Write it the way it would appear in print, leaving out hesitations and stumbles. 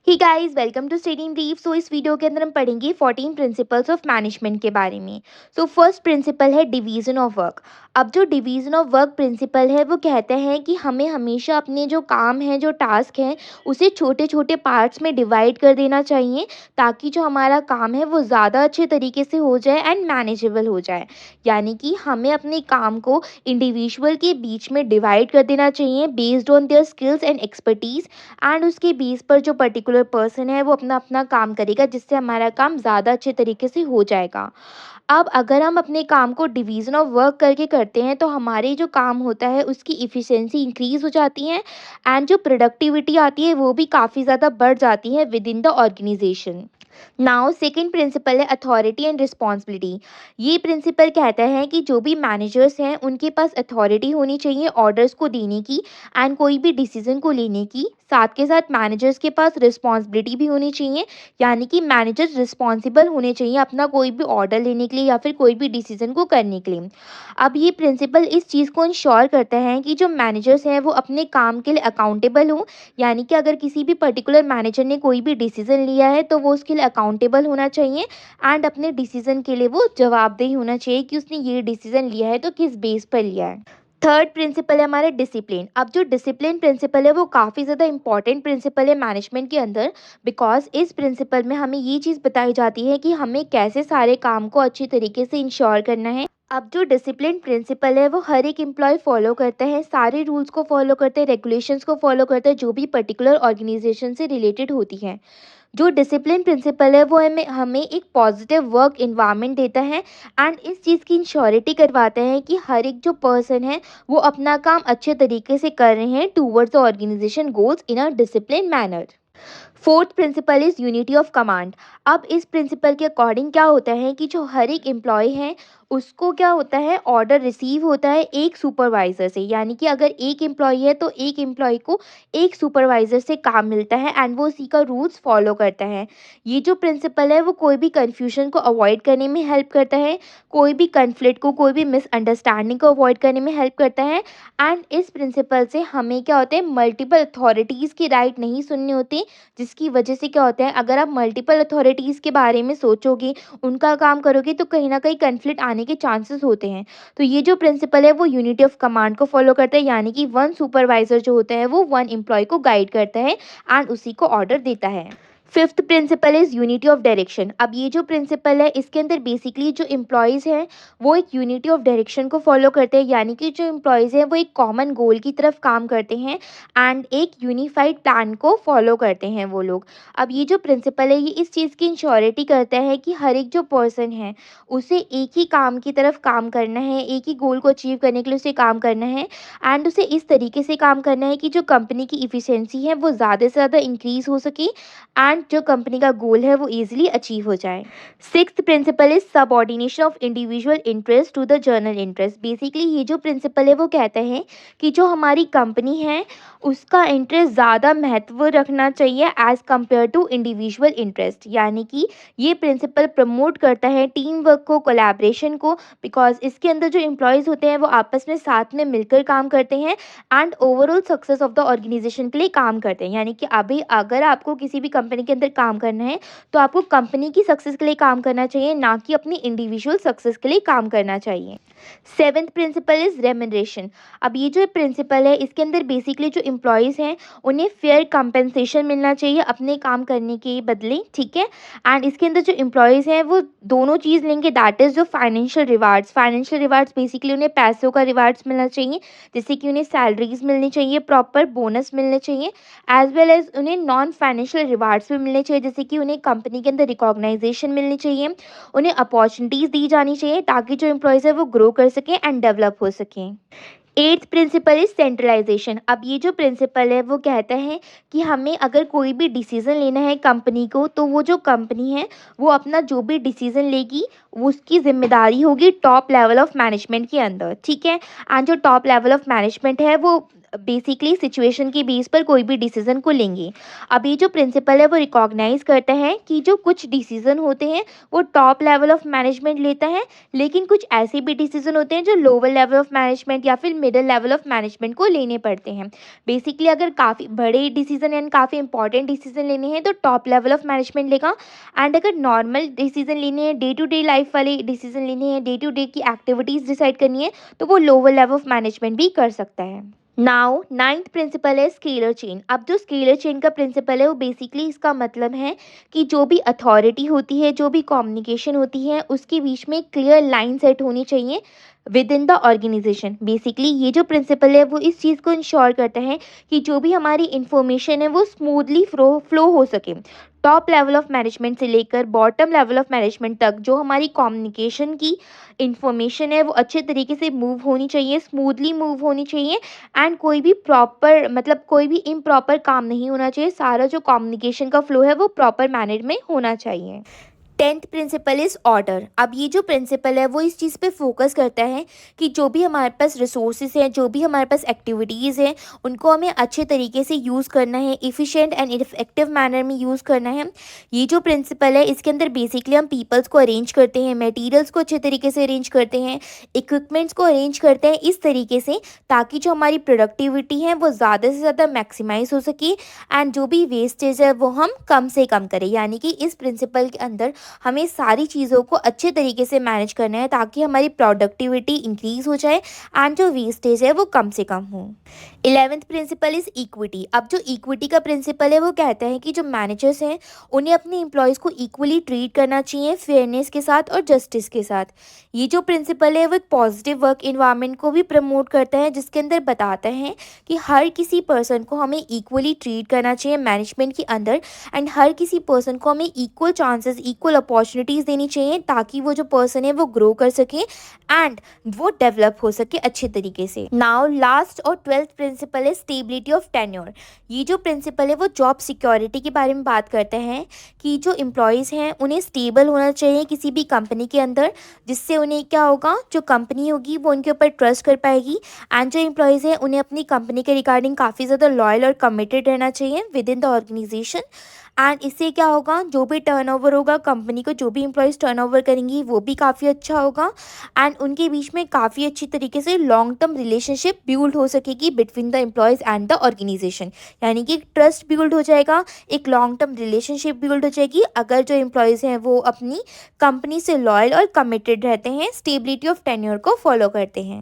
He guys welcome to study in brief. So इस video के अंदर हम पढ़ेंगे 14 प्रिंसिपल्स ऑफ मैनेजमेंट के बारे में। सो फर्स्ट प्रिंसिपल है डिवीजन ऑफ वर्क। अब जो डिवीजन ऑफ वर्क प्रिंसिपल है वो कहता है कि हमें हमेशा अपने जो काम है, जो टास्क है, उसे छोटे छोटे पार्ट्स में डिवाइड कर देना चाहिए ताकि जो हमारा काम है वो ज़्यादा अच्छे तरीके से हो जाए एंड मैनेजेबल हो जाए। यानी कि हमें अपने काम को इंडिविजुअल के बीच में डिवाइड कर देना चाहिए based on their skills and expertise, and उसके बेस पर जो पर्टिकुलर पर्सन है वो अपना अपना काम करेगा जिससे हमारा काम ज़्यादा अच्छे तरीके से हो जाएगा। अब अगर हम अपने काम को डिवीज़न ऑफ वर्क करके करते हैं तो हमारे जो काम होता है उसकी इफ़िशिएंसी इंक्रीज़ हो जाती है एंड जो प्रोडक्टिविटी आती है वो भी काफ़ी ज़्यादा बढ़ जाती है within the organisation. Now second principle है अथॉरिटी एंड रिस्पॉन्सिबिलिटी। ये प्रिंसिपल कहता है कि जो भी मैनेजर्स हैं उनके पास अथॉरिटी होनी चाहिए ऑर्डर्स को देने की एंड कोई भी डिसीजन को लेने की। साथ के साथ मैनेजर्स के पास रिस्पॉन्सिबिलिटी भी होनी चाहिए, यानी कि मैनेजर्स रिस्पॉन्सिबल होने चाहिए अपना कोई भी ऑर्डर लेने के लिए या फिर कोई भी डिसीजन को करने के लिए। अब ये प्रिंसिपल इस चीज़ को इंश्योर करता है कि जो मैनेजर्स हैं वो अपने काम के लिए अकाउंटेबल हों, यानी कि अगर किसी भी पर्टिकुलर मैनेजर ने कोई भी डिसीजन लिया है तो वो उसके लिए अकाउंटेबल होना चाहिए एंड अपने डिसीजन के लिए वो जवाबदेही होना चाहिए कि उसने ये डिसीजन लिया है तो किस बेस पर लिया है। थर्ड प्रिंसिपल है हमारे डिसिप्लिन। अब जो डिसिप्लिन प्रिंसिपल है वो काफ़ी ज़्यादा इंपॉर्टेंट प्रिंसिपल है मैनेजमेंट के अंदर, बिकॉज इस प्रिंसिपल में हमें ये चीज़ बताई जाती है कि हमें कैसे सारे काम को अच्छी तरीके से इंश्योर करना है। अब जो डिसिप्लिन प्रिंसिपल है वो हर एक एम्प्लॉय फॉलो करता है, सारे रूल्स को फॉलो करते हैं, रेगुलेशंस को फॉलो करता है जो भी पर्टिकुलर ऑर्गेनाइजेशन से रिलेटेड होती है। जो डिसिप्लिन प्रिंसिपल है वो हमें हमें एक पॉजिटिव वर्क इन्वायरमेंट देता है एंड इस चीज़ की इंश्योरिटी करवाता है कि हर एक जो पर्सन है वो अपना काम अच्छे तरीके से कर रहे हैं towards the organisation goals in a discipline manner. Fourth principle is unity of command. अब इस प्रिंसिपल के अकॉर्डिंग क्या होता है कि जो हर एक एम्प्लॉय है उसको क्या होता है, ऑर्डर रिसीव होता है एक सुपरवाइज़र से, यानी कि अगर एक एम्प्लॉय है तो एक एम्प्लॉय को एक सुपरवाइज़र से काम मिलता है एंड वो उसी का रूल्स फॉलो करता है। ये जो प्रिंसिपल है वो कोई भी कन्फ्यूजन को अवॉइड करने में हेल्प करता है, कोई भी कन्फ्लिक्ट को, कोई भी मिसअंडरस्टैंडिंग को अवॉइड करने में हेल्प करता है। एंड इस प्रिंसिपल से हमें क्या होता है, मल्टीपल अथॉरिटीज़ की राइट नहीं सुननी होती, जिसकी वजह से क्या होता है, अगर आप मल्टीपल अथॉरिटीज़ के बारे में सोचोगे, उनका काम करोगे तो कहीं न कहीं कॉन्फ्लिक्ट आने के चांसेस होते हैं। तो ये जो प्रिंसिपल है वो यूनिटी ऑफ कमांड को फॉलो करता है, यानी कि वन सुपरवाइज़र जो होता है वो वन एम्प्लॉयी को गाइड करता है एंड उसी को ऑर्डर देता है। Fifth principle is unity of direction. अब ये जो प्रिंसिपल है इसके अंदर बेसिकली जो एम्प्लॉयज़ हैं वो एक यूनिटी ऑफ डायरेक्शन को फॉलो करते हैं, यानी कि जो एम्प्लॉयज़ हैं वो एक कॉमन गोल की तरफ काम करते हैं एंड एक यूनिफाइड प्लान को फॉलो करते हैं वो लोग। अब ये जो प्रिंसिपल है ये इस चीज़ की इंश्योरिटी करता है कि हर एक जो पर्सन है उसे एक ही काम की तरफ काम करना है, एक ही गोल को अचीव करने के लिए उसे काम करना है एंड उसे इस तरीके से काम करना है कि जो कंपनी की इफ़िशिएंसी है वो ज़्यादा से ज़्यादा इंक्रीज़ हो सके एंड जो कंपनी का गोल है वो ईजिली अचीव हो जाए। Sixth principle is subordination of individual interest to the general interest. Basically ये जो प्रिंसिपल है वो कहता है कि जो हमारी कंपनी है उसका इंटरेस्ट ज़्यादा महत्व रखना चाहिए as compare to individual interest, यानी कि ये प्रिंसिपल प्रमोट करता है टीम वर्क को, कोलैबोरेशन को, बिकॉज इसके अंदर जो एम्प्लॉयज़ होते हैं वो आपस में साथ में मिलकर काम करते हैं and overall success of the organisation के लिए काम करते हैं। यानी कि अभी अगर आपको किसी भी कंपनी के अंदर काम करना है तो आपको कंपनी की सक्सेस के लिए काम करना चाहिए, ना कि अपनी इंडिविजुअल सक्सेस के लिए काम करना चाहिए। Seventh principle is remuneration. अब ये जो प्रिंसिपल है इसके अंदर बेसिकली जो एम्प्लॉयज़ हैं उन्हें फेयर कंपनसेशन मिलना चाहिए अपने काम करने के बदले, ठीक है। एंड इसके अंदर जो एम्प्लॉयज़ हैं वो दोनों चीज़ लेंगे, दैट इज़ जो financial rewards. Financial rewards basically उन्हें पैसों का रिवार्ड्स मिलना चाहिए, जैसे कि उन्हें सैलरीज मिलनी चाहिए, प्रॉपर बोनस मिलने चाहिए, एज वेल एज उन्हें नॉन फाइनेंशियल रिवार्ड्स भी मिलने चाहिए, जैसे कि उन्हें कंपनी के अंदर रिकॉग्नाइजेशन मिलनी चाहिए, उन्हें अपॉर्चुनिटीज़ दी जानी चाहिए ताकि जो एम्प्लॉयज़ है वो ग्रो कर सकें एंड डेवलप हो सकें। Eighth principle is centralisation. अब ये जो प्रिंसिपल है वो कहता है कि हमें अगर कोई भी डिसीज़न लेना है कंपनी को तो वो जो कंपनी है वो अपना जो भी डिसीज़न लेगी वो उसकी जिम्मेदारी होगी टॉप लेवल ऑफ मैनेजमेंट के अंदर, ठीक है। एंड जो टॉप लेवल ऑफ मैनेजमेंट है वो बेसिकली सिचुएशन के बेस पर कोई भी डिसीजन को लेंगे। अब ये जो प्रिंसिपल है वो रिकॉग्नाइज करता है कि जो कुछ डिसीजन होते हैं वो टॉप लेवल ऑफ मैनेजमेंट लेता है, लेकिन कुछ ऐसे भी डिसीजन होते हैं जो लोअर लेवल ऑफ मैनेजमेंट या फिर मिडिल लेवल ऑफ मैनेजमेंट को लेने पड़ते हैं। बेसिकली अगर काफ़ी बड़े डिसीजन एंड काफ़ी इंपॉर्टेंट डिसीजन लेने हैं तो टॉप लेवल ऑफ मैनेजमेंट लेगा, एंड अगर नॉर्मल डिसीजन लेने हैं, डे टू डे लाइफ वाले डिसीजन लेने हैं, डे टू डे की एक्टिविटीज़ डिसाइड करनी है, तो वो लोअर लेवल ऑफ मैनेजमेंट भी कर सकता है। नाउ नाइन्थ प्रिंसिपल है स्केलर चेन। अब जो स्केलर चेन का प्रिंसिपल है वो बेसिकली इसका मतलब है कि जो भी अथॉरिटी होती है, जो भी कम्युनिकेशन होती है, उसके बीच में क्लियर लाइन सेट होनी चाहिए within the organisation. Basically ये जो प्रिंसिपल है वो इस चीज़ को इंश्योर करता है कि जो भी हमारी इंफॉर्मेशन है वो स्मूथली फ्लो हो सके। टॉप लेवल ऑफ मैनेजमेंट से लेकर बॉटम लेवल ऑफ मैनेजमेंट तक जो हमारी कम्युनिकेशन की इंफॉर्मेशन है वो अच्छे तरीके से मूव होनी चाहिए, स्मूथली मूव होनी चाहिए, एंड कोई भी प्रॉपर मतलब कोई भी इम्प्रॉपर काम नहीं होना चाहिए। सारा जो कम्युनिकेशन का फ्लो है वो प्रॉपर मैनर में होना चाहिए। 10th principal is order. अब ये जो प्रिंसिपल है वो इस चीज़ पे फोकस करता है कि जो भी हमारे पास रिसोर्सेज हैं, जो भी हमारे पास एक्टिविटीज़ हैं, उनको हमें अच्छे तरीके से यूज़ करना है, इफ़िशिएंट एंड इफ़ेक्टिव मैनर में यूज़ करना है। ये जो प्रिंसिपल है इसके अंदर बेसिकली हम पीपल्स को अरेंज करते हैं, मटेरियल्स को अच्छे तरीके से अरेंज करते हैं, इक्विपमेंट्स को अरेंज करते हैं इस तरीके से ताकि जो हमारी प्रोडक्टिविटी है वो ज़्यादा से ज़्यादा मैक्सिमाइज हो सके, एंड जो भी वेस्टेज है वो हम कम से कम करें। यानी कि इस प्रिंसिपल के अंदर हमें सारी चीज़ों को अच्छे तरीके से मैनेज करना है ताकि हमारी प्रोडक्टिविटी इंक्रीज़ हो जाए एंड जो वेस्टेज है वो कम से कम हो। 11th principal is equity. अब जो इक्विटी का प्रिंसिपल है वो कहता है कि जो मैनेजर्स हैं उन्हें अपने एम्प्लॉयज़ को इक्वली ट्रीट करना चाहिए, फेयरनेस के साथ और जस्टिस के साथ। ये जो प्रिंसिपल है वो एक पॉजिटिव वर्क इन्वायरमेंट को भी प्रमोट करता है, जिसके अंदर बताता है कि हर किसी पर्सन को हमें इक्वली ट्रीट करना चाहिए मैनेजमेंट के अंदर, एंड हर किसी पर्सन को हमें इक्वल चांसेस, इक्वल अपॉर्चुनिटीज़ देनी चाहिए ताकि वो जो पर्सन है वो ग्रो कर सके एंड वो डेवलप हो सके अच्छे तरीके से। नाउ लास्ट और 12th प्रिंसिपल है स्टेबिलिटी ऑफ टेन्योर। ये जो प्रिंसिपल है वो जॉब सिक्योरिटी के बारे में बात करते हैं कि जो एम्प्लॉयज़ हैं उन्हें स्टेबल होना चाहिए किसी भी कंपनी के अंदर, जिससे उन्हें क्या होगा, जो कंपनी होगी वो उनके ऊपर ट्रस्ट कर पाएगी, एंड जो एम्प्लॉयज़ हैं उन्हें अपनी कंपनी के रिगार्डिंग काफ़ी ज़्यादा लॉयल और कमिटेड रहना चाहिए within the organisation. And इससे क्या होगा, जो भी टर्नओवर होगा कंपनी को, जो भी एम्प्लॉयज़ टर्नओवर करेंगी वो भी काफ़ी अच्छा होगा, एंड उनके बीच में काफ़ी अच्छी तरीके से लॉन्ग टर्म रिलेशनशिप बिल्ड हो सकेगी between the employees and the organisation. यानी कि ट्रस्ट बिल्ड हो जाएगा, एक लॉन्ग टर्म रिलेशनशिप बिल्ड हो जाएगी अगर जो एम्प्लॉयज़ हैं वो अपनी कंपनी से लॉयल और कमिटेड रहते हैं, स्टेबिलिटी ऑफ टेन्योर को फॉलो करते हैं।